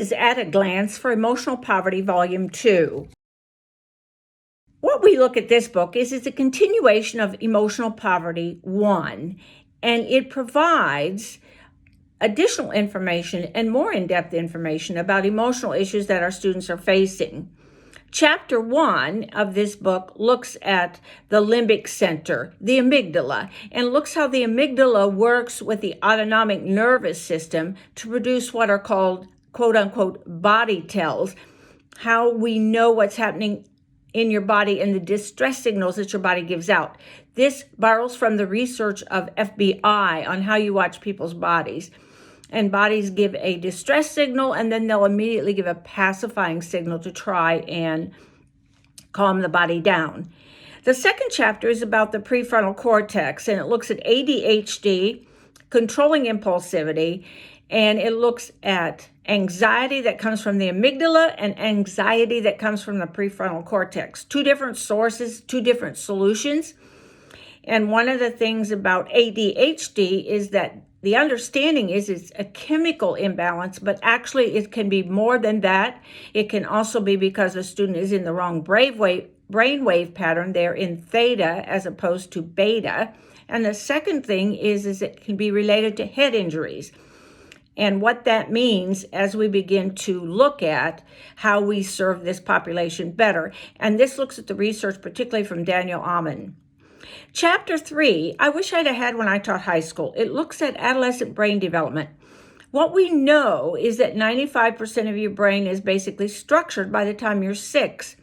is At a Glance for Emotional Poverty, Volume 2. What we look at this book is it's a continuation of Emotional Poverty 1, and it provides additional information and more in-depth information about emotional issues that our students are facing. Chapter 1 of this book looks at the limbic center, the amygdala, and looks how the amygdala works with the autonomic nervous system to produce what are called quote-unquote body tells, how we know what's happening in your body and the distress signals that your body gives out. This borrows from the research of FBI on how you watch people's bodies. And bodies give a distress signal, and then they'll immediately give a pacifying signal to try and calm the body down. The second chapter is about the prefrontal cortex, and it looks at ADHD, controlling impulsivity, and it looks at anxiety that comes from the amygdala and anxiety that comes from the prefrontal cortex. Two different sources, two different solutions. And one of the things about ADHD is that the understanding is it's a chemical imbalance, but actually it can be more than that. It can also be because a student is in the wrong brainwave pattern. They're in theta as opposed to beta. And the second thing is it can be related to head injuries. And what that means as we begin to look at how we serve this population better. And this looks at the research, particularly from Daniel Amen. Chapter 3, I wish I'd have had when I taught high school. It looks at adolescent brain development. What we know is that 95% of your brain is basically structured by the time you're 6.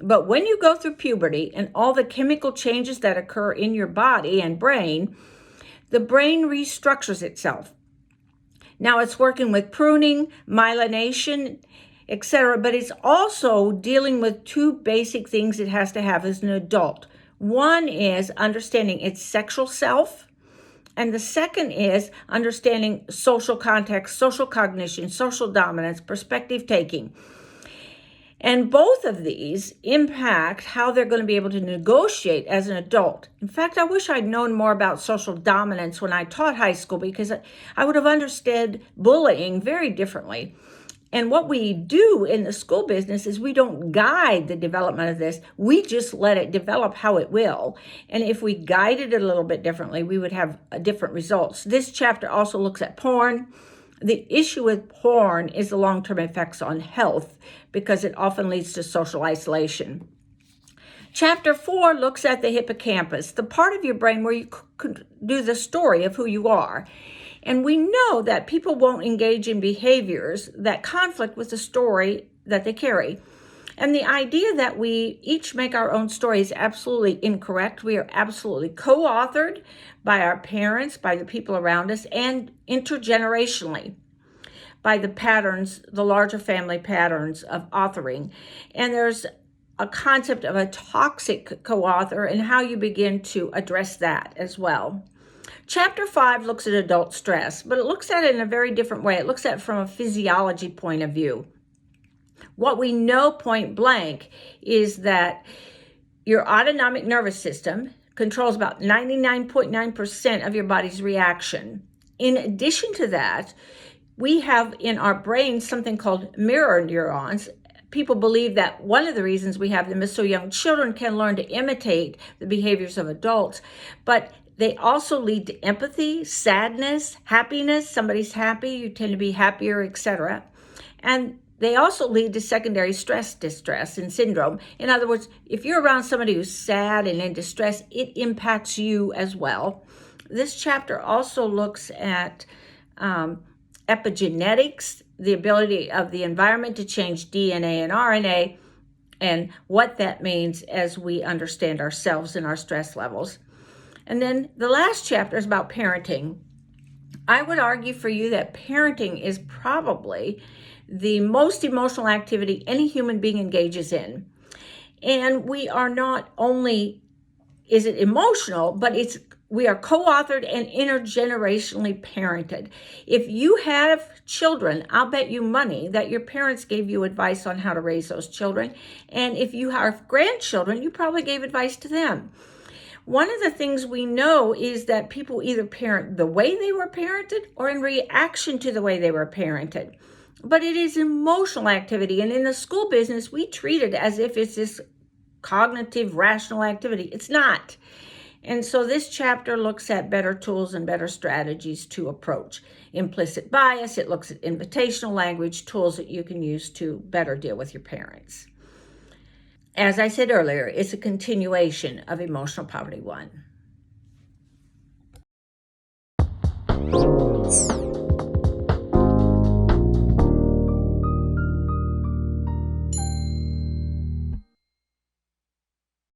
But when you go through puberty and all the chemical changes that occur in your body and brain, the brain restructures itself. Now it's working with pruning, myelination, etc., but it's also dealing with two basic things it has to have as an adult. One is understanding its sexual self, and the second is understanding social context, social cognition, social dominance, perspective taking. And both of these impact how they're going to be able to negotiate as an adult. In fact, I wish I'd known more about social dominance when I taught high school, because I would have understood bullying very differently. And what we do in the school business is we don't guide the development of this. We just let it develop how it will. And if we guided it a little bit differently, we would have different results. This chapter also looks at porn. The issue with porn is the long-term effects on health, because it often leads to social isolation. Chapter 4 looks at the hippocampus, the part of your brain where you could do the story of who you are. And we know that people won't engage in behaviors that conflict with the story that they carry. And the idea that we each make our own story is absolutely incorrect. We are absolutely co-authored by our parents, by the people around us, and intergenerationally by the patterns, the larger family patterns of authoring. And there's a concept of a toxic co-author and how you begin to address that as well. Chapter 5 looks at adult stress, but it looks at it in a very different way. It looks at it from a physiology point of view. What we know point blank is that your autonomic nervous system controls about 99.9% of your body's reaction. In addition to that, we have in our brain something called mirror neurons. People believe that one of the reasons we have them is so young children can learn to imitate the behaviors of adults, but they also lead to empathy, sadness, happiness. Somebody's happy, you tend to be happier, etc. And they also lead to secondary stress distress and syndrome. In other words, if you're around somebody who's sad and in distress, it impacts you as well. This chapter also looks at epigenetics, the ability of the environment to change DNA and RNA, and what that means as we understand ourselves and our stress levels. And then the last chapter is about parenting. I would argue for you that parenting is probably the most emotional activity any human being engages in. And we are not only, is it emotional, but we are co-authored and intergenerationally parented. If you have children, I'll bet you money that your parents gave you advice on how to raise those children. And if you have grandchildren, you probably gave advice to them. One of the things we know is that people either parent the way they were parented or in reaction to the way they were parented. but it is emotional activity. And in the school business, we treat it as if it's this cognitive, rational activity. It's not. And so this chapter looks at better tools and better strategies to approach implicit bias. It looks at invitational language, tools that you can use to better deal with your parents. As I said earlier, it's a continuation of Emotional Poverty 1.